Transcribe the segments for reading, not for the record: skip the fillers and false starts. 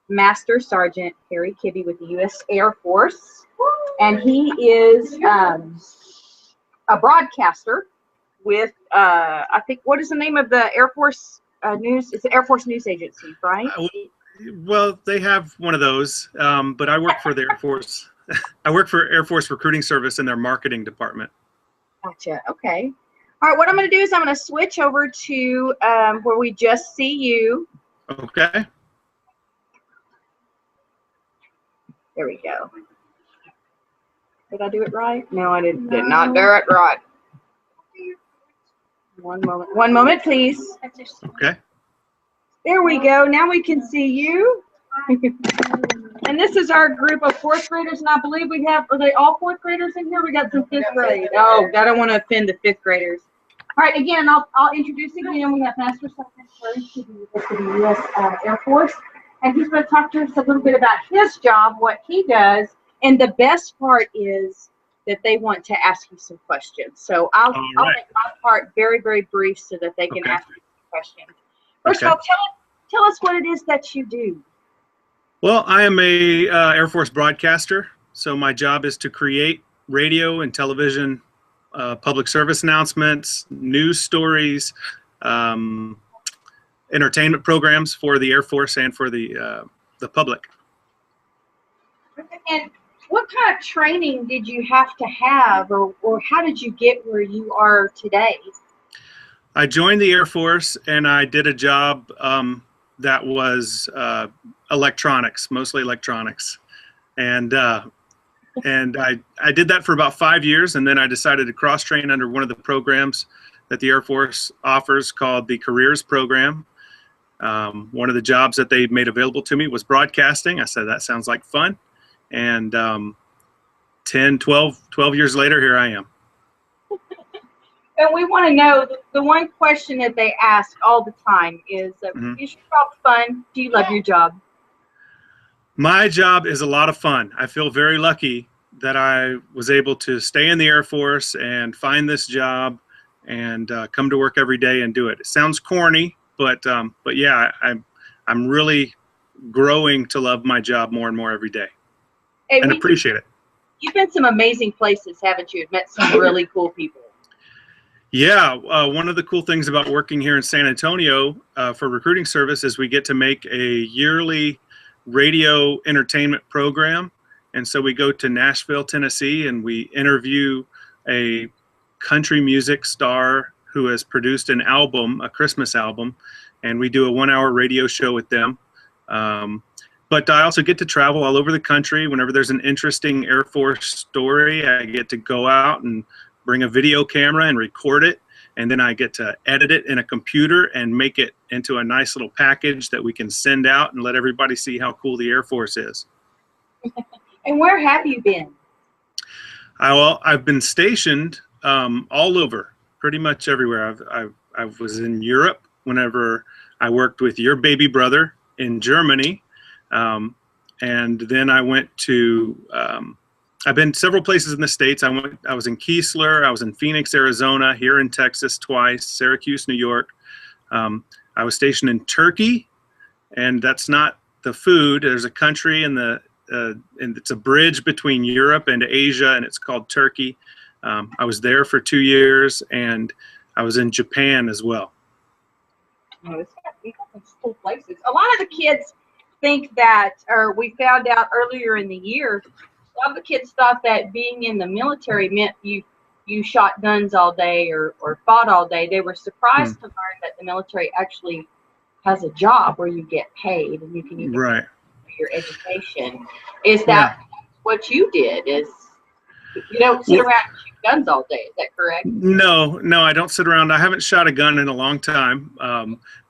Master Sergeant Harry Kibbe with the U.S. Air Force, and he is a broadcaster with, I think, what is the name of the Air Force news? It's the Air Force News Agency, right? Well, they have one of those, but I work for the Air Force. I work for Air Force Recruiting Service in their marketing department. Gotcha. Okay. All right. What I'm going to do is I'm going to switch over to where we just see you. Okay. There we go. Did I do it right? No, I did not do it right. One moment. One moment, please. Okay. There we go. Now we can see you. And this is our group of fourth graders, and I believe we have, are they all fourth graders in here? We got some fifth grade. Oh, I don't want to offend the fifth graders. All right, again, I'll introduce again. We have Master Sergeant Harry Kibbe with the U.S. Air Force, and he's going to talk to us a little bit about his job, what he does, and the best part is that they want to ask you some questions. So I'll make my part very, very brief so that they can ask you some questions. First of all, tell us what it is that you do. Well, I am a Air Force broadcaster, so my job is to create radio and television public service announcements, news stories, entertainment programs for the Air Force and for the public. And what kind of training did you have to have, or how did you get where you are today? I joined the Air Force and I did a job that was electronics, mostly electronics, and I did that for about 5 years, and then I decided to cross-train under one of the programs that the Air Force offers called the Careers Program. One of the jobs that they made available to me was broadcasting. I said, that sounds like fun, and 12 years later, here I am. And we want to know, the one question that they ask all the time is, is your job fun? Do you love your job? My job is a lot of fun. I feel very lucky that I was able to stay in the Air Force and find this job and come to work every day and do it. It sounds corny, but yeah, I'm really growing to love my job more and more every day, and appreciate it. You've been some amazing places, haven't you? You've met some really cool people. Yeah, one of the cool things about working here in San Antonio for recruiting service is we get to make a yearly radio entertainment program. And so we go to Nashville, Tennessee, and we interview a country music star who has produced an album, a Christmas album, and we do a 1-hour radio show with them. But I also get to travel all over the country. Whenever there's an interesting Air Force story, I get to go out and bring a video camera and record it, and then I get to edit it in a computer and make it into a nice little package that we can send out and let everybody see how cool the Air Force is. And where have you been? I've been stationed all over, pretty much everywhere. I was in Europe whenever I worked with your baby brother in Germany, and then I went to I've been several places in the States. I was in Keesler, I was in Phoenix, Arizona, here in Texas twice, Syracuse, New York. I was stationed in Turkey, and that's not the food. There's a country and it's a bridge between Europe and Asia, and it's called Turkey. I was there for 2 years, and I was in Japan as well. Oh, it's got some cool places. A lot of the kids think that, or we found out earlier in the year, a lot of the kids thought that being in the military meant you shot guns all day or fought all day. They were surprised to learn that the military actually has a job where you get paid and you can use it for your education. Is that what you did? Is you don't sit around and shoot guns all day? Is that correct? No, I don't sit around. I haven't shot a gun in a long time.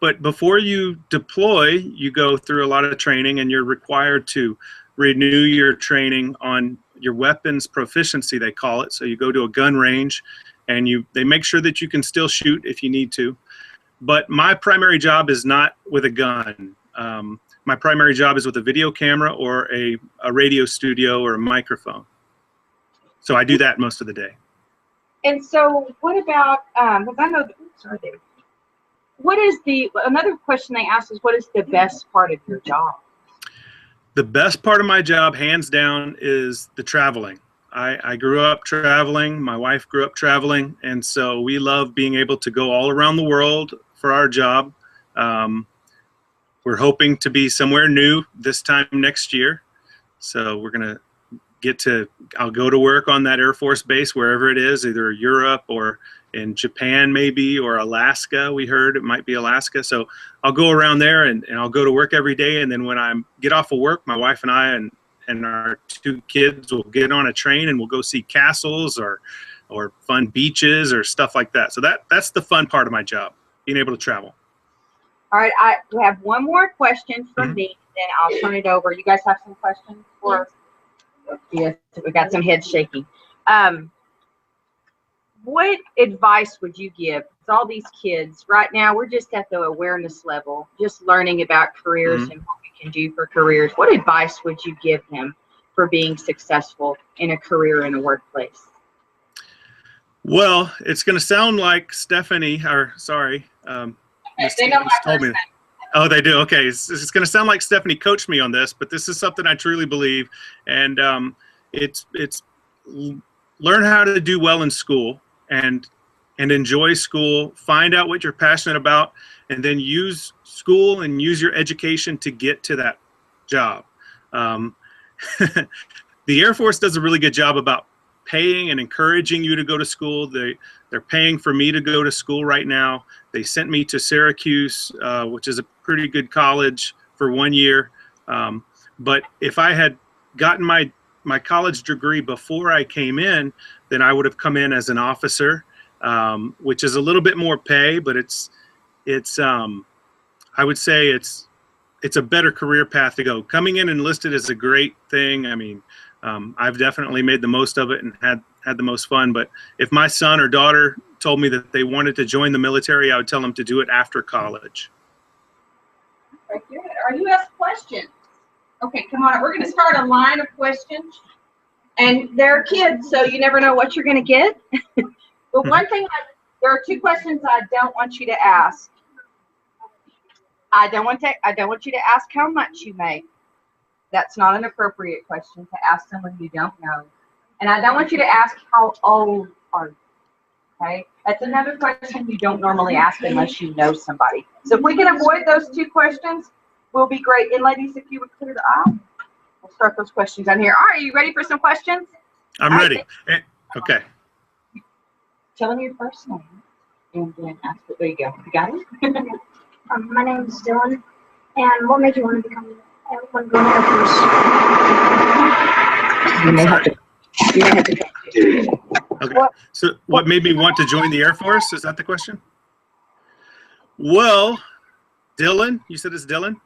But before you deploy, you go through a lot of training, and you're required to renew your training on your weapons proficiency, they call it. So you go to a gun range, and they make sure that you can still shoot if you need to. But my primary job is not with a gun. My primary job is with a video camera or a radio studio or a microphone. So I do that most of the day. And so what about, because I know, sorry, David. What is another question they ask is, what is the best part of your job? The best part of my job, hands down, is the traveling. I grew up traveling. My wife grew up traveling. And so we love being able to go all around the world for our job. We're hoping to be somewhere new this time next year. So we're going to I'll go to work on that Air Force base, wherever it is, either Europe or in Japan maybe, or Alaska. We heard it might be Alaska. So I'll go around there and I'll go to work every day. And then when I get off of work, my wife and I and our 2 kids will get on a train and we'll go see castles or fun beaches or stuff like that. So that's the fun part of my job, being able to travel. All right, we have one more question from me, then I'll turn it over. You guys have some questions for? Yes, we got some heads shaking. What advice would you give to all these kids? Right now, we're just at the awareness level, just learning about careers and what we can do for careers. What advice would you give them for being successful in a career in a workplace? Well, it's going to sound like Stephanie, or sorry, they know my told me. Oh, they do. Okay, it's going to sound like Stephanie coached me on this, but this is something I truly believe, and it's learn how to do well in school and enjoy school. Find out what you're passionate about, and then use school and use your education to get to that job. The Air Force does a really good job about paying and encouraging you to go to school. They're paying for me to go to school right now. They sent me to Syracuse, which is a pretty good college, for 1 year. But if I had gotten my college degree before I came in, then I would have come in as an officer, which is a little bit more pay, but it's I would say it's a better career path to go. Coming in enlisted is a great thing. I mean, I've definitely made the most of it and had the most fun. But if my son or daughter told me that they wanted to join the military, I would tell them to do it after college. Very good. Are you asked questions? Okay, come on. We're going to start a line of questions. And they're kids, so you never know what you're going to get. But one thing, there are 2 questions I don't want you to ask. I don't want you to ask how much you make. That's not an appropriate question to ask someone you don't know. And I don't want you to ask how old are you. Okay? That's another question you don't normally ask unless you know somebody. So if we can avoid those 2 questions, we'll be great. And ladies, if you would clear the aisle, we'll start those questions on here. All right, are you ready for some questions? I'm ready. Okay. Tell them your first name and then ask it. There you go. You got it? My name is Dylan. And what made you want to become one going Air Force? You may have to. Okay. So what made me want to join the Air Force? Is that the question? Well, Dylan, you said it's Dylan?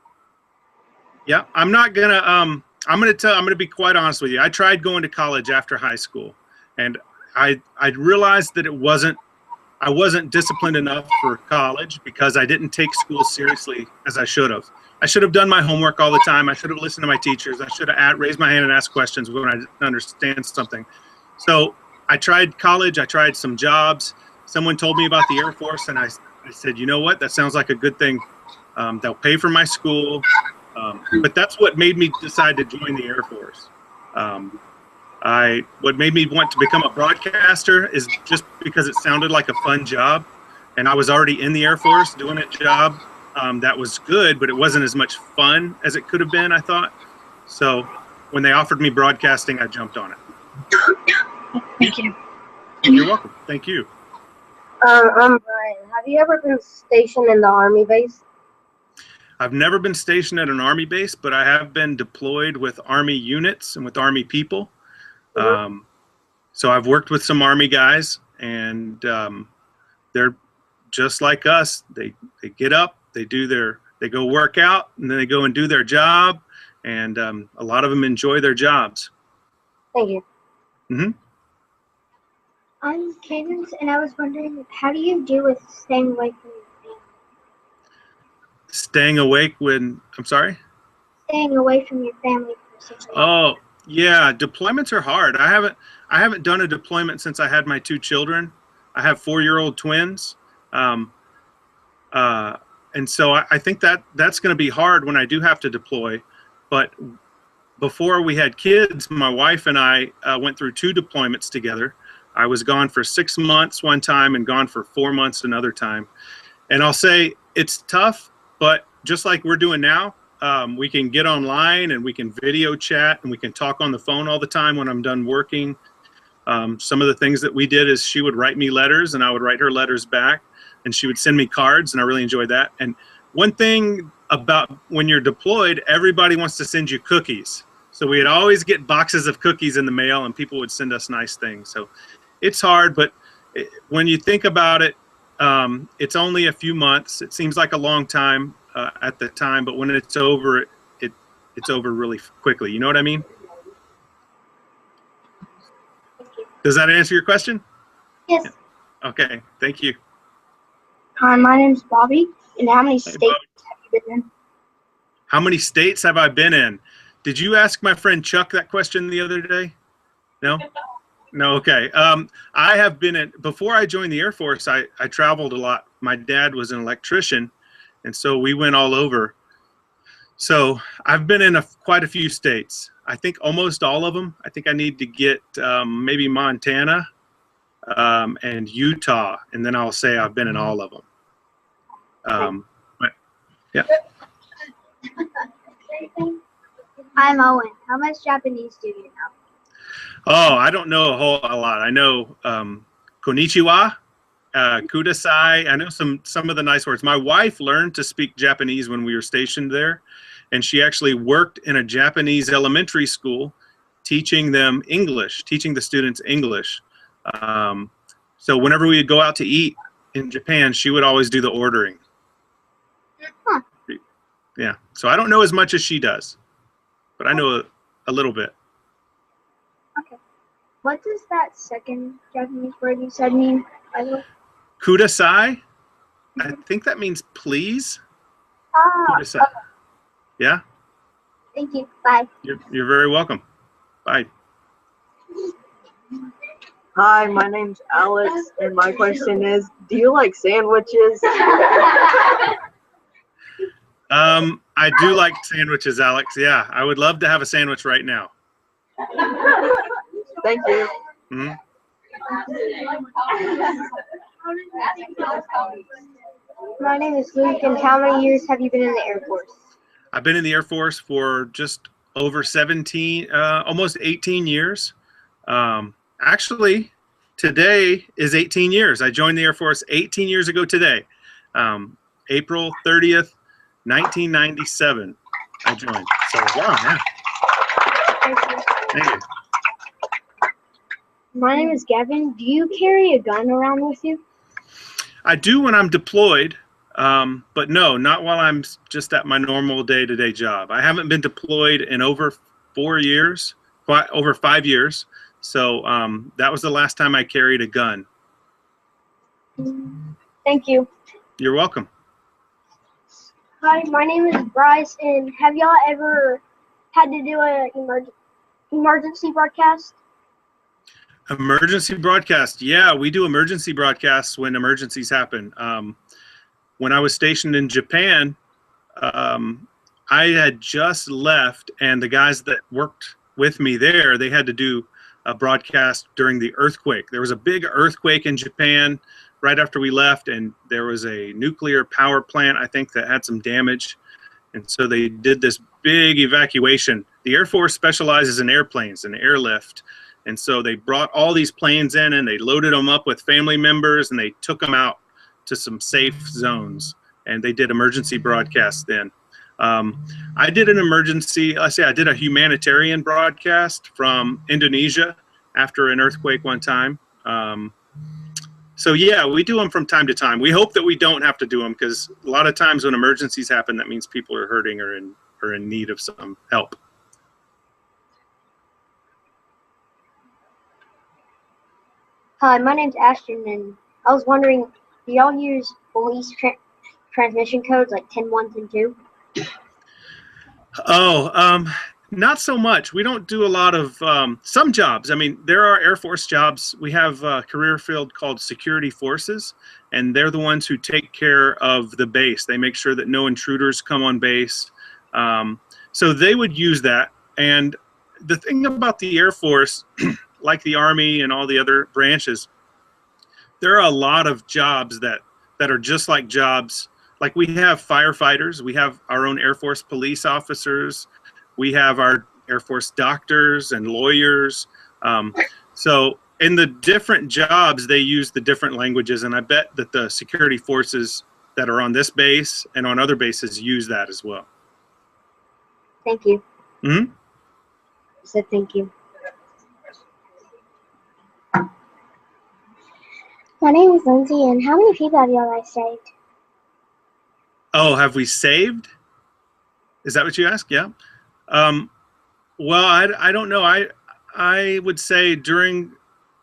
Yeah, I'm gonna be quite honest with you. I tried going to college after high school, and I realized that I wasn't disciplined enough for college because I didn't take school seriously as I should have. I should have done my homework all the time. I should have listened to my teachers. I should have raised my hand and asked questions when I didn't understand something. So I tried college. I tried some jobs. Someone told me about the Air Force, and I said, you know what? That sounds like a good thing. They'll pay for my school. But that's what made me decide to join the Air Force. What made me want to become a broadcaster is just because it sounded like a fun job. And I was already in the Air Force doing a job that was good, but it wasn't as much fun as it could have been, I thought. So when they offered me broadcasting, I jumped on it. Thank you. You're welcome. Thank you. I'm Brian. Have you ever been stationed in the Army base? I've never been stationed at an Army base, but I have been deployed with Army units and with Army people. So I've worked with some Army guys, and they're just like us. They get up, they go work out, and then they go and do their job. And a lot of them enjoy their jobs. Thank you. Mm-hmm. I'm Cadence, and I was wondering, how do you deal with staying away from your family? Staying awake when, I'm sorry? Staying away from your family for such a long time. Oh, yeah, deployments are hard. I haven't done a deployment since I had my 2 children. I have 4-year-old twins. And so I think that's going to be hard when I do have to deploy. But before we had kids, my wife and I went through 2 deployments together. I was gone for 6 months one time and gone for 4 months another time. And I'll say it's tough, but just like we're doing now, we can get online and we can video chat and we can talk on the phone all the time when I'm done working. Some of the things that we did is she would write me letters and I would write her letters back, and she would send me cards, and I really enjoyed that. And one thing about when you're deployed, everybody wants to send you cookies. So we'd always get boxes of cookies in the mail, and people would send us nice things. So it's hard, but when you think about it, it's only a few months. It seems like a long time at the time, but when it's over, it's over really quickly. You know what I mean? Does that answer your question? Yes. Okay, thank you. Hi, my name's Bobby. And how many states Bobby. have you been in? How many states have I been in? Did you ask my friend Chuck that question the other day? No? No, okay. I have been in, before I joined the Air Force, I traveled a lot. My dad was an electrician, and so we went all over. So I've been in quite a few states. I think almost all of them. I think I need to get maybe Montana and Utah, and then I'll say I've been in all of them. But, yeah. I'm Owen. How much Japanese do you know? Oh, I don't know a lot. I know konnichiwa, kudasai. I know some of the nice words. My wife learned to speak Japanese when we were stationed there, and she actually worked in a Japanese elementary school teaching them English, teaching the students English. So whenever we would go out to eat in Japan, she would always do the ordering. Huh. Yeah, so I don't know as much as she does, but I know a little bit. Okay. What does that second Japanese word you said mean, by the way? Kudasai, I think that means please. Ah, Kudasai. okay. Yeah? Thank you. Bye. You're very welcome. Bye. Hi, my name's Alex, and my question is, do you like sandwiches? I do like sandwiches, Alex. Yeah, I would love to have a sandwich right now. Thank you. Mm-hmm. My name is Luke, and how many years have you been in the Air Force? I've been in the Air Force for just over 17, almost 18 years. Actually, today is 18 years. I joined the Air Force 18 years ago today. April 30th, 1997, I joined. So, wow, yeah. Thank you. My name is Gavin. Do you carry a gun around with you? I do when I'm deployed, but no, not while I'm just at my normal day-to-day job. I haven't been deployed in over 4 years, over 5 years. So that was the last time I carried a gun. Thank you. You're welcome. Hi, my name is Bryce, and have y'all ever had to do an emergency broadcast? Emergency broadcast. Yeah, we do emergency broadcasts when emergencies happen. When I was stationed in Japan, I had just left, and the guys that worked with me there, they had to do a broadcast during the earthquake. There was a big earthquake in Japan right after we left, and there was a nuclear power plant, I think, that had some damage. And so they did this big evacuation. The Air Force specializes in airplanes and airlift. And so they brought all these planes in and they loaded them up with family members and they took them out to some safe zones. And they did emergency broadcasts then. I did an emergency, I did a humanitarian broadcast from Indonesia after an earthquake one time. So yeah, we do them from time to time. We hope that we don't have to do them because a lot of times when emergencies happen, that means people are hurting or in need of some help. Hi, my name's Ashton, and I was wondering, do y'all use police transmission codes like 10-1, 10-2? Oh, not so much. We don't do a lot of some jobs. I mean, there are Air Force jobs. We have a career field called security forces, and they're the ones who take care of the base. They make sure that no intruders come on base. So they would use that. And the thing about the Air Force, like the Army and all the other branches, there are a lot of jobs that are just like jobs. Like we have firefighters, we have our own Air Force police officers, we have our Air Force doctors and lawyers. So in the different jobs, they use the different languages, and I bet that the security forces that are on this base and on other bases use that as well. Thank you. Mm-hmm. I said thank you. My name is Lindsay, and how many people have y'all guys saved? Oh, have we saved? Is that what you asked? Yeah. Well, I don't know. I would say during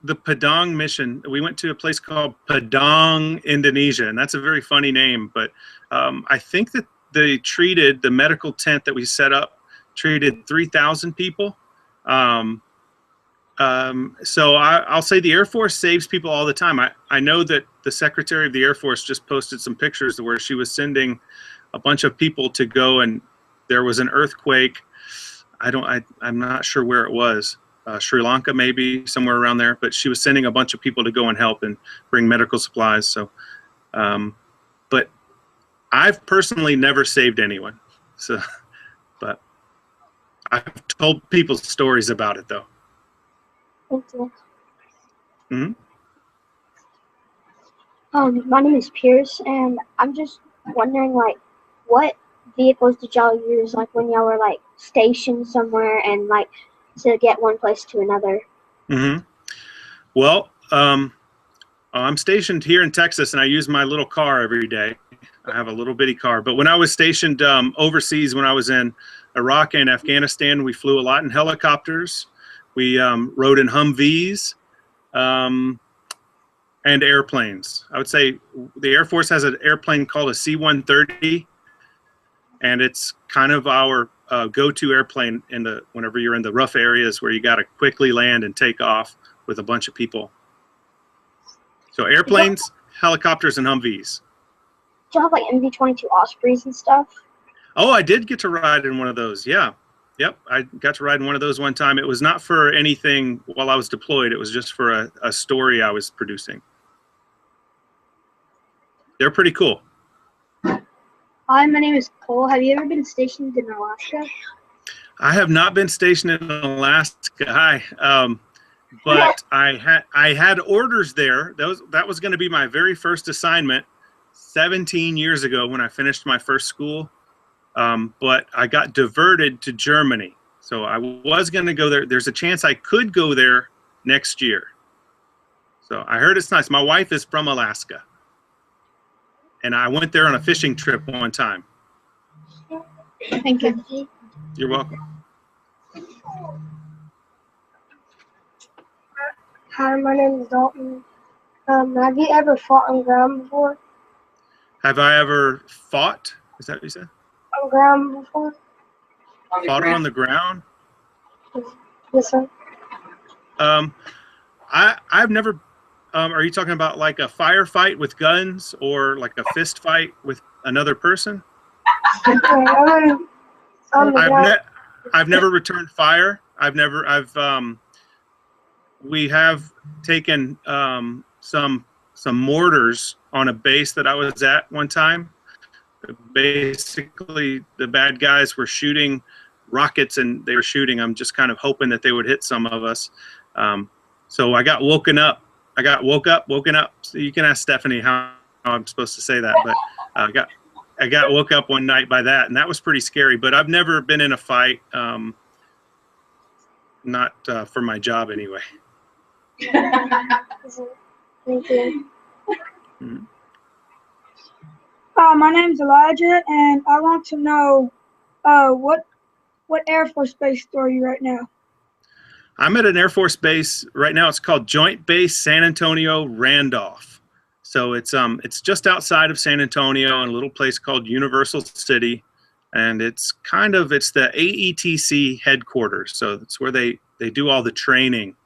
the Padang mission, we went to a place called Padang, Indonesia, and that's a very funny name. But I think that they treated the medical tent that we set up, treated 3,000 people. So I'll say the Air Force saves people all the time. I know that the Secretary of the Air Force just posted some pictures where she was sending a bunch of people to go, and there was an earthquake. I'm not sure where it was. Sri Lanka, maybe somewhere around there. But she was sending a bunch of people to go and help and bring medical supplies. So, but I've personally never saved anyone. So, but I've told people stories about it though. Thank you. Mm-hmm. My name is Pierce, and I'm just wondering, like, what vehicles did y'all use, like, when y'all were, like, stationed somewhere and, like, to get one place to another? Mm-hmm. Well, I'm stationed here in Texas, and I use my little car every day. I have a little bitty car. But when I was stationed overseas, when I was in Iraq and Afghanistan, we flew a lot in helicopters. We rode in Humvees and airplanes. I would say the Air Force has an airplane called a C-130, and it's kind of our go-to airplane whenever you're in the rough areas where you got to quickly land and take off with a bunch of people. So airplanes, helicopters, and Humvees. Do y'all have, like, MV-22 Ospreys and stuff? Oh, I did get to ride in one of those, yeah. Yep, I got to ride in one of those one time. It was not for anything while I was deployed. It was just for a story I was producing. They're pretty cool. Hi, my name is Cole. Have you ever been stationed in Alaska? I have not been stationed in Alaska. But I had orders there. That was going to be my very first assignment 17 years ago when I finished my first school. But I got diverted to Germany. So I was going to go there. There's a chance I could go there next year. So I heard it's nice. My wife is from Alaska. And I went there on a fishing trip one time. Thank you. You're welcome. Hi, my name is Dalton. Have you ever fought on ground before? Have I ever fought? Is that what you said? On ground before? Fought on the ground? Yes, sir. I've never. Are you talking about like a firefight with guns or like a fist fight with another person? I've never returned fire. We have taken some mortars on a base that I was at one time. Basically, the bad guys were shooting rockets, and they were shooting. I'm just kind of hoping that they would hit some of us. So I got woken up. Woken up. So you can ask Stephanie how I'm supposed to say that, but I got woke up one night by that, and that was pretty scary. But I've never been in a fight, not for my job anyway. Thank you. Mm-hmm. My name's Elijah, and I want to know what Air Force base are you right now? I'm at an Air Force base right now. It's called Joint Base San Antonio Randolph. So it's just outside of San Antonio in a little place called Universal City, and it's the AETC headquarters. So it's where they do all the training,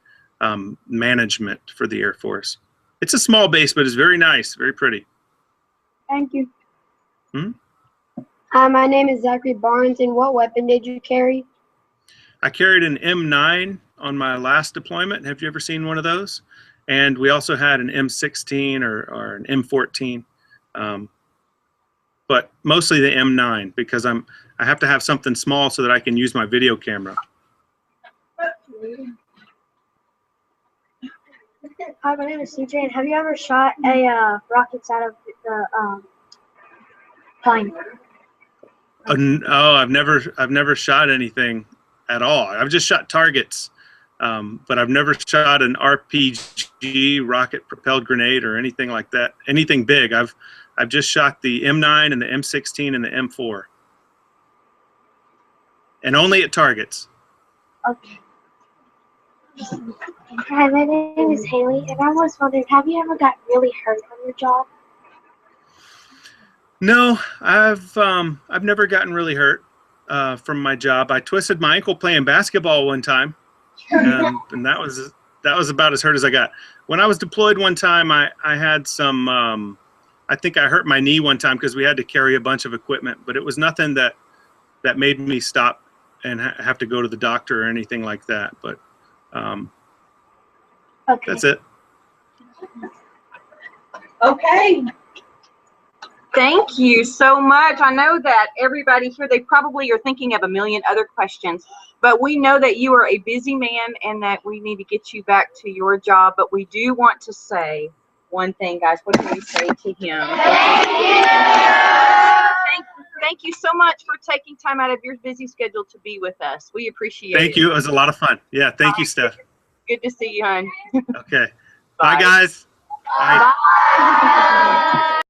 management for the Air Force. It's a small base, but it's very nice, very pretty. Thank you. Hmm? Hi, my name is Zachary Barnes, and what weapon did you carry? I carried an M9 on my last deployment. Have you ever seen one of those? And we also had an M16 or an M14, but mostly the M9 because I have to have something small so that I can use my video camera. Hi, my name is CJ, and have you ever shot a rockets out of the plane? Oh, I've never shot anything at all. I've just shot targets, but I've never shot an RPG rocket propelled grenade or anything like that. Anything big. I've just shot the M9 and the M16 and the M4, and only at targets. Okay. Hi, my name is Haley, and I was wondering, have you ever got really hurt on your job? No, I've never gotten really hurt from my job. I twisted my ankle playing basketball one time, and that was about as hurt as I got. When I was deployed one time, I had some. I think I hurt my knee one time because we had to carry a bunch of equipment, but it was nothing that made me stop and have to go to the doctor or anything like that. But Okay. that's it. Okay. Thank you so much. I know that everybody here, they probably are thinking of a million other questions, but we know that you are a busy man and that we need to get you back to your job. But we do want to say one thing, guys. What can we say to him? Thank you so much for taking time out of your busy schedule to be with us. We appreciate it. Thank you. It was a lot of fun. Yeah. Thank you, Steph. Good to see you, hon. Okay. Bye guys. Bye. Bye.